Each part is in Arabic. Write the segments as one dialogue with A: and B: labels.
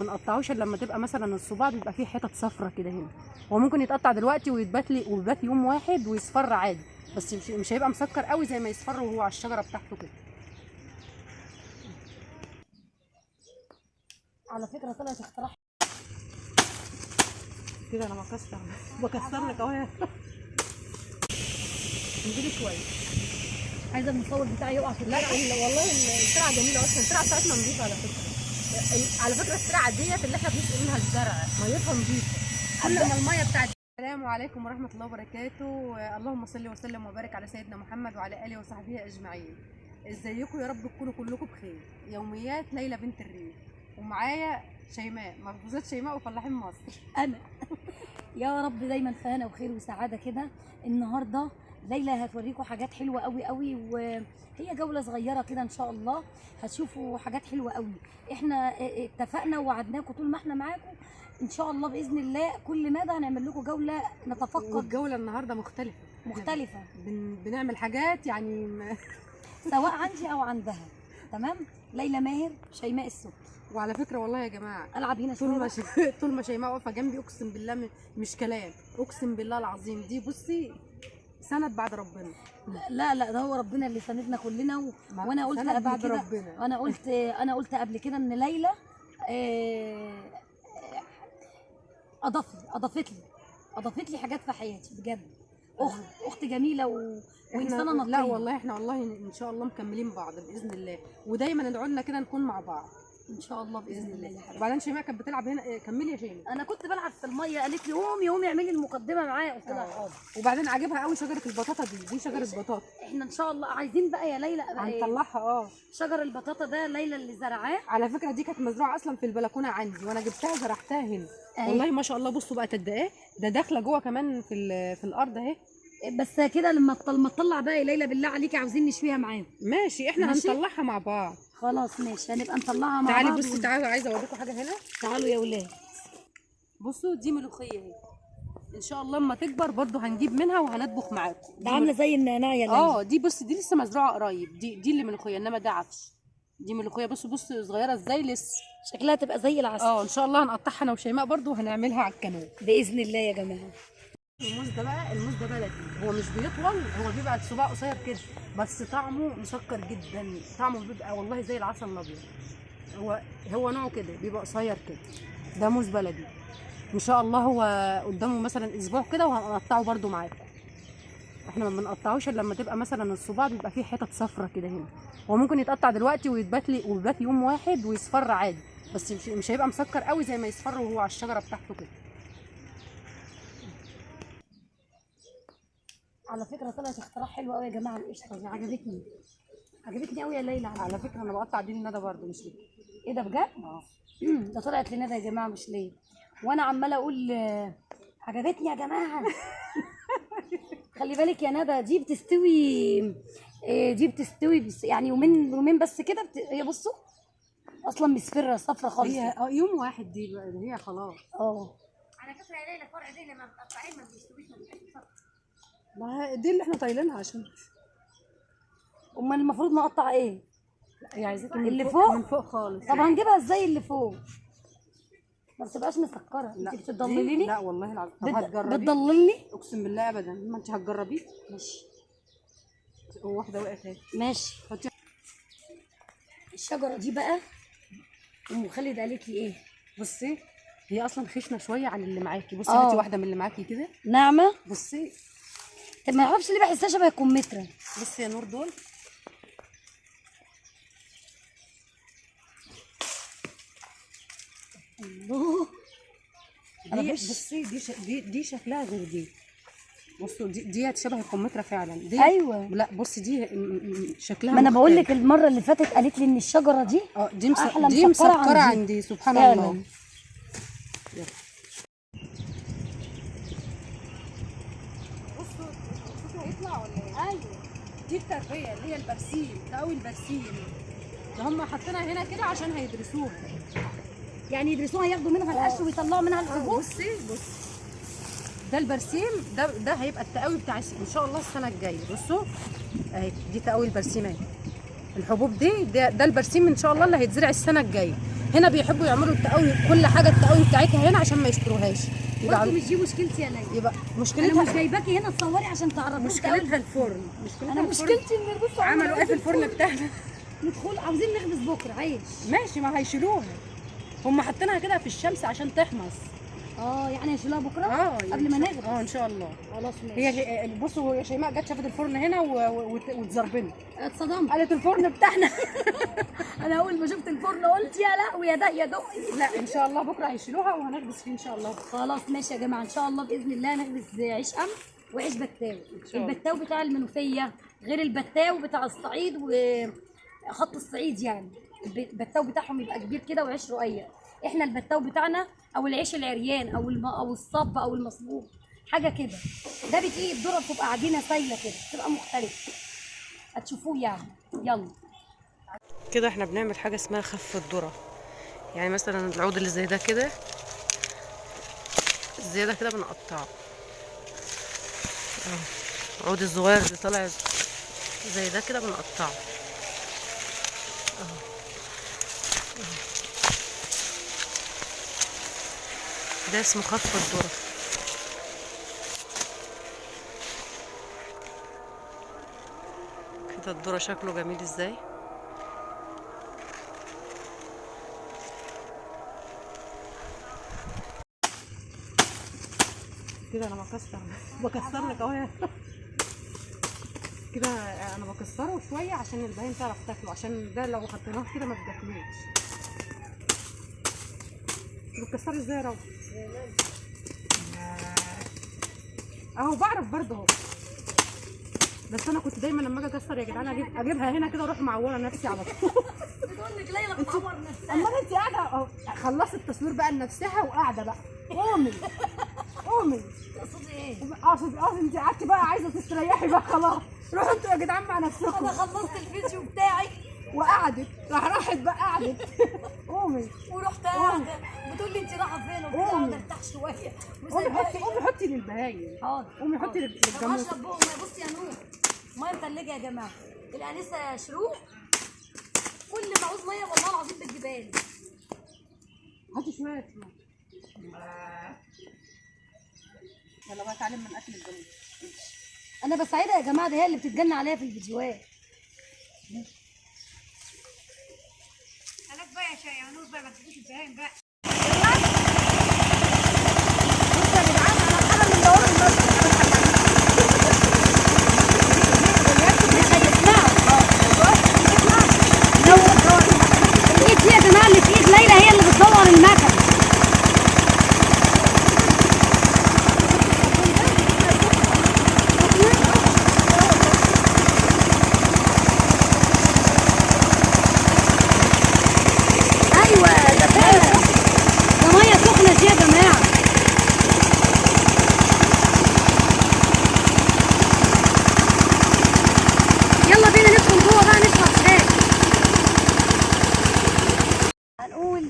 A: ما نقطعوش الا لما تبقى مثلا الصباع بيبقى فيه حتت صفرة كده هنا. هو ممكن يتقطع دلوقتي ويبات يوم واحد ويصفر عادي، بس مش هيبقى مسكر قوي زي ما يصفر وهو على الشجره بتاعته كده.
B: على فكره طلعت اختراع
A: كده. انا بكسر لك اهو. انزلي شويه.
B: عايزه المصور بتاعي يقع في
A: لا والله الزرعه جميله اصلا. الزرعه بتاعتنا نظيفه على فكره. على فكره الزرعه ديت اللي احنا بنسقي منها الزرع ميتها نظيفه. كل ما الميه بتاعت. السلام عليكم ورحمه الله وبركاته. اللهم صل وسلم وبارك على سيدنا محمد وعلى اله وصحبه اجمعين. ازيكم يا رب تكونوا كلكم بخير. يوميات ليلى بنت الريف، ومعايا شيماء مخبوزات شيماء وفلاحين مصر.
B: انا يا رب دايما في هنا وخير وسعاده كده. النهارده ليلى هتوريكم حاجات حلوه قوي قوي، وهي جوله صغيره كده ان شاء الله هتشوفوا حاجات حلوه قوي. احنا اتفقنا ووعدناكم طول ما احنا معاكم ان شاء الله باذن الله كل مدى هنعمل لكم جوله نتفقد.
A: والجوله النهارده مختلفه. بنعمل حاجات يعني
B: سواء عندي او عندها. تمام. ليلى ماهر، شيماء السبكي.
A: وعلى فكره والله يا جماعه
B: العب هنا
A: طول ما شيماء واقفه جنبي اقسم بالله مش كلام، اقسم بالله العظيم دي بصي سند بعد ربنا.
B: لا ده هو ربنا اللي ساندنا كلنا وانا قلت قبل كده ربنا. انا قلت قبل كده ان ليلى اضافت لي حاجات في حياتي بجد. اخت جميله وانسانه نقيه.
A: لا والله احنا والله ان شاء الله مكملين بعض باذن الله، ودايما ادعوا لنا كده نكون مع بعض
B: ان شاء الله باذن الله.
A: وبعدين شيماء كانت بتلعب هنا. كملي يا شيماء.
B: انا كنت بلعب في الميه، قالت لي قومي اعملي المقدمه معايا، قلت لها حاضر.
A: وبعدين عاجبها قوي شجره البطاطا دي شجره بطاطا.
B: احنا ان شاء الله عايزين بقى يا ليلى
A: هنطلعها.
B: شجر البطاطا ده ليلى اللي زرعاه.
A: على فكره دي كانت مزروعه اصلا في البلكونه عندي، وانا جبتها زرعتها هنا. والله ما شاء الله. بصوا بقى قد ايه ده داخله جوه كمان في الارض اهي.
B: بس كده لما تطلع بقى يا ليلى بالله عليكي عاوزين نشويها معاهم.
A: ماشي احنا هنطلعها مع بعض.
B: خلاص ماشي هنبقى نطلعها مع بعض.
A: تعالي بصي تعالوا، عايزه اوريكم حاجه هنا.
B: تعالوا يا ولاد.
A: بصوا دي ملوخيه اهي، ان شاء الله لما تكبر برضو هنجيب منها وهنطبخ معاكم.
B: ده عامله زي النعناع يا ليلى.
A: دي بصي دي لسه مزروعه قريب. دي اللي ملوخيه، انما ده عفش. دي ملوخيه. بصوا صغيره ازاي لسه.
B: شكلها تبقى زي العسل.
A: ان شاء الله هنقطعها انا وشيماء برضو وهنعملها على الكانون
B: باذن الله يا جماعه.
A: الموز ده بلدي. هو مش بيطول، هو بيبقى الصباع قصير كده، بس طعمه مسكر جدا. طعمه بيبقى والله زي العسل الابيض. هو نوعه كده بيبقى قصير كده. ده موز بلدي ان شاء الله. هو قدامه مثلا اسبوع كده وهنقطعه برده معاكم. احنا ما بنقطعوش الا لما تبقى مثلا الصباع بيبقى فيه حتت صفرة كده هنا. هو ممكن يتقطع دلوقتي ويبات يوم واحد ويصفر عادي، بس مش هيبقى مسكر قوي زي ما يصفر وهو على الشجره بتاعته كده.
B: على فكره طلعت اختراع حلو قوي يا جماعه. القشطه دي عجبتني قوي يا ليلى.
A: على فكره انا بقطع دي لندى برده مش ليه.
B: ايه ده بجد؟ ده طلعت لندى يا جماعه مش ليه. وانا عماله اقول عجبتني يا جماعه. خلي بالك يا ندى دي بتستوي بس يعني يومين بس كده هي بصوا اصلا مصفره صفرة خالص.
A: هي يوم واحد دي بقى هي خلاص.
B: على فكره يا ليلى الفرع دي لما بتقطعيه ما بيستويش، ما بيبقاش صفرة.
A: ما دي اللي احنا طايلينها عشان.
B: امال المفروض نقطع ايه؟
A: هي عايزاكي
B: اللي فوق
A: من فوق خالص.
B: طب هنجيبها ازاي اللي فوق؟ ما بتبقاش مسكره. انت بتضلليني؟
A: لا والله العظيم. طب هتجربي؟
B: بتضللني؟
A: اقسم بالله ابدا. ما انت هتجربي.
B: ماشي.
A: واحده وقعت اهي.
B: ماشي. الشجره دي بقى ام خالد قالت لي ايه؟
A: بصي هي اصلا خشنه شويه عن اللي معاكي. بصي هاتي واحده من اللي معاكي كده.
B: ناعمه.
A: بصي
B: طب ما اعرفش ليه بحسها شبه الكمثرى.
A: بصي يا نور دول
B: الله.
A: بصي دي شكلها غير دي. بصوا دي شبه الكمثرى فعلا. دي
B: ايوه.
A: لا بصي دي شكلها.
B: ما انا بقول لك المره اللي فاتت قالت لي ان الشجره دي
A: دي مسكره عندي سبحان الله. بصوا الصوت هيطلع ولا ايه؟
B: ايوه
A: دي التربيه اللي هي البرسيم. ده قوي البرسيم ده هم حاطينها هنا كده عشان هيدرسوها.
B: يعني يدرسوها ياخدوا منها القش ويطلعوا منها الحبوب.
A: بصي ده البرسيم. ده هيبقى التقاوي بتاع ان شاء الله السنه الجايه. بصوا اهي دي تقاوي البرسيم اهي. الحبوب ده البرسيم ان شاء الله اللي هيتزرع السنه الجايه. هنا بيحبوا يعملوا التقوي، كل حاجه التقوي بتاعتها هنا عشان ما يشتروهاش.
B: برضه مش دي مشكلتي يا ليلى.
A: يبقى
B: انا
A: مشكلتها
B: مش جايباكي هنا تصوري عشان تعرفي
A: مشكلتها الفرن.
B: انا مشكلتي ان بصوا
A: عملوا ايه في الفرن بتاعنا؟
B: ندخل عاوزين نخبز بكره عيش.
A: ماشي، ما هيشيلوها، هم حاطينها كده في الشمس عشان تحمص.
B: يعني هيشيلوها بكره
A: يعني
B: قبل ما نغرب.
A: ان شاء الله.
B: خلاص ماشي.
A: هي بصوا، هي شيماء جت شافت الفرن هنا واتزربنت،
B: اتصدمت.
A: قالت الفرن بتاعنا.
B: انا اول ما شفت الفرن قلت يا لهوي يا ده يا دقي.
A: لا ان شاء الله بكره هيشيلوها وهنخبز فيه ان شاء الله.
B: خلاص ماشي يا جماعه، ان شاء الله باذن الله نخبز عيش قمح وعيش بتاو. البتاو بتاع المنوفيه غير البتاو بتاع الصعيد وخط الصعيد، يعني البتاو بتاعهم يبقى كبير كده وعيش رقيق. احنا البتاو بتاعنا او العيش العريان او الصب او المصبوغ حاجه كده، ده بتيجي الذره بتبقى عجينه سايله كده، بتبقى مختلفه، هتشوفوه يعني. يلا
A: كده احنا بنعمل حاجه اسمها خف الذره. يعني مثلا العود اللي زي ده كده، الزياده كده بنقطعه. العود الصغير اللي طالع زي ده كده بنقطعه. ده اسمه خف الذره. كده الذره شكله جميل ازاي. كده انا بكسر لك اهو كده. انا بكسره شويه عشان البهايم تعرف تاكله، عشان ده لو حطيناه كده ما بتاكلوش. بتكسري ازاي يا روضه؟ اهو بعرف برضه اهو، بس انا كنت دايما لما اجي اكسر يا جدعان اجيبها هنا كده واروح معوره نفسي على طول.
B: بتقول لك ليلى بتعور نفسها.
A: امال انت قاعده اهو، خلصت التصوير بقى لنفسها وقاعده بقى. قومي قومي.
B: تقصدي ايه؟
A: اقصد انت قعدتي بقى عايزه تستريحي بقى خلاص. روحوا انتوا يا جدعان مع نفسكم.
B: انا خلصت الفيديو بتاعي
A: وقعدت راحت بقى قعدت. قومي
B: ورحت قاعده بتقول لي انت رايحه فين؟ قلت لها اقعد ارتاح شويه.
A: قومي حطي للبهايم.
B: حاضر.
A: قومي حطي للجاموس.
B: اشرب بقى. بصي يا نور، ميه متلجه يا جماعه. الانسه شروق كل ما عاوز ميه والله العظيم بتجيبها لي.
A: هاتي شويه. يلا بقى اتعلم من اكل الجاموس.
B: انا بساعدها يا جماعه، ده هي اللي بتتجنن عليها في الفيديوهات.
C: خلاص بقى يا نور بقى، ما تجيبوش البهايم بقى.
A: بصوا يا جدعان، انا من دور المسجد.
B: الايد دي يا جماعه اللي في ايد ليلى هي اللي بتدور المكن. ايوه ده فعلا، ده ميه سخنه دي يا جماعه. يلا بينا ندخل جوه بقى نشرب شاي. هنقول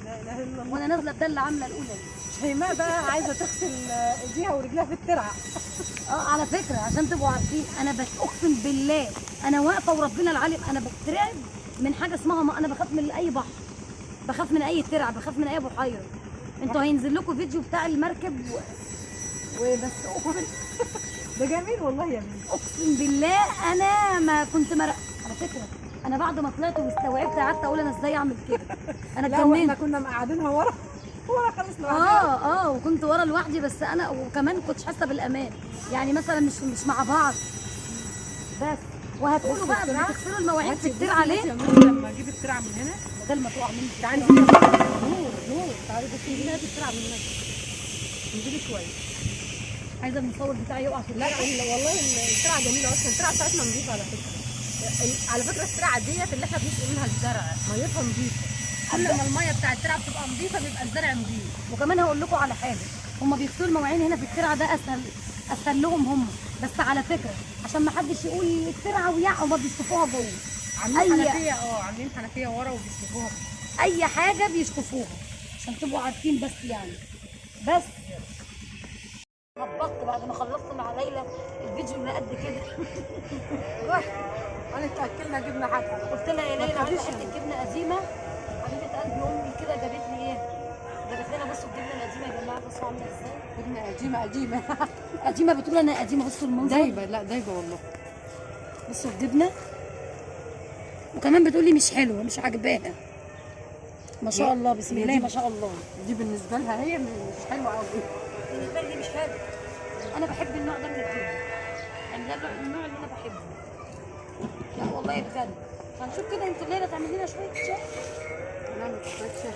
A: لا اله الا الله.
B: وانا نازله الدله عامله الاولى دي.
A: شيماء بقى عايزه تغسل ايديها ورجلها في الترعه.
B: على فكره عشان تبقوا عارفين، انا اقسم بالله انا واقفه وربنا العالم، انا بترعب من حاجه اسمها ما انا بخاف من اي بحر، بخاف من اي ترعه، بخاف من اي بحيره. انتوا هينزل لكم فيديو بتاع المركب وبس. اقسم
A: ده جميل والله يا بنتي.
B: اقسم بالله انا ما كنت على فكره انا بعد ما طلعت واستوعبت قعدت اقول انا ازاي اعمل كده. انا
A: لا واحنا
B: اتجننت.
A: كنا مقعدينها ورا خالص لوحدها.
B: وكنت ورا لوحدي، بس انا وكمان كنتش حاسه بالامان، يعني مثلا مش مع بعض بس. وهتقولوا بقى بتغسلوا المواعين في الترعه ليه؟
A: لما اجيب الترعه من هنا
B: بدل ما تقع مني.
A: تعالي نور تعالي بصي هنا الترعه من هنا. انزلي شويه.
B: عايزه المصور بتاعي يقع في
A: لا
B: الترعه.
A: والله الترعه جميله اصلا، الترعه بتاعتنا نظيفه على فكره. على فكره الترعه ديت اللي احنا بنسقي منها الزرع ميتها نظيفه. كل ما الميه بتاع الترعه بتبقى نظيفه بيبقى الزرع نظيف.
B: وكمان هقول لكم على حاجه، هم بيغسلوا المواعين هنا في الترعه، ده اسهل لهم هم، بس على فكره عشان ما حدش يقول الترعه ويقعوا ما بيشطفوها جوه.
A: عاملين حنفيه عاملين حنفيه ورا وبيشطفوها.
B: اي حاجه بيشطفوها عشان تبقوا عارفين بس يعني. بس هبطت بعد ما خلصت مع ليلى الفيديو اللي قد كده.
A: رحت قالت اكلنا جبنه حتى.
B: قلت لها يا ليلى عايزه
A: تخافيش
B: حته جبنه قديمه حبيبه قلبي امي كده جابت لي ايه؟ جابت لنا بصوا الجبنه القديمه يا جماعه، بصوا عامله ازاي؟
A: جبنه قديمه قديمه.
B: قديمه بتقول انا قديمه، بصوا المنظر.
A: دايبه، لا دايبه والله.
B: بصوا الجبنه، وكمان بتقول لي مش حلوه، مش عاجباها. ما شاء الله، بسم الله ما شاء الله.
A: دي بالنسبه لها هي مش حلوه قوي.
B: بالنسبه لي مش حلو. انا بحب النوع ده من الجبنه، يعني ده النوع اللي انا بحبه. لا والله بجد. هنشوف كده، انت الليله تعمل لنا شويه شاي.
A: نعمل كوبايه شاي.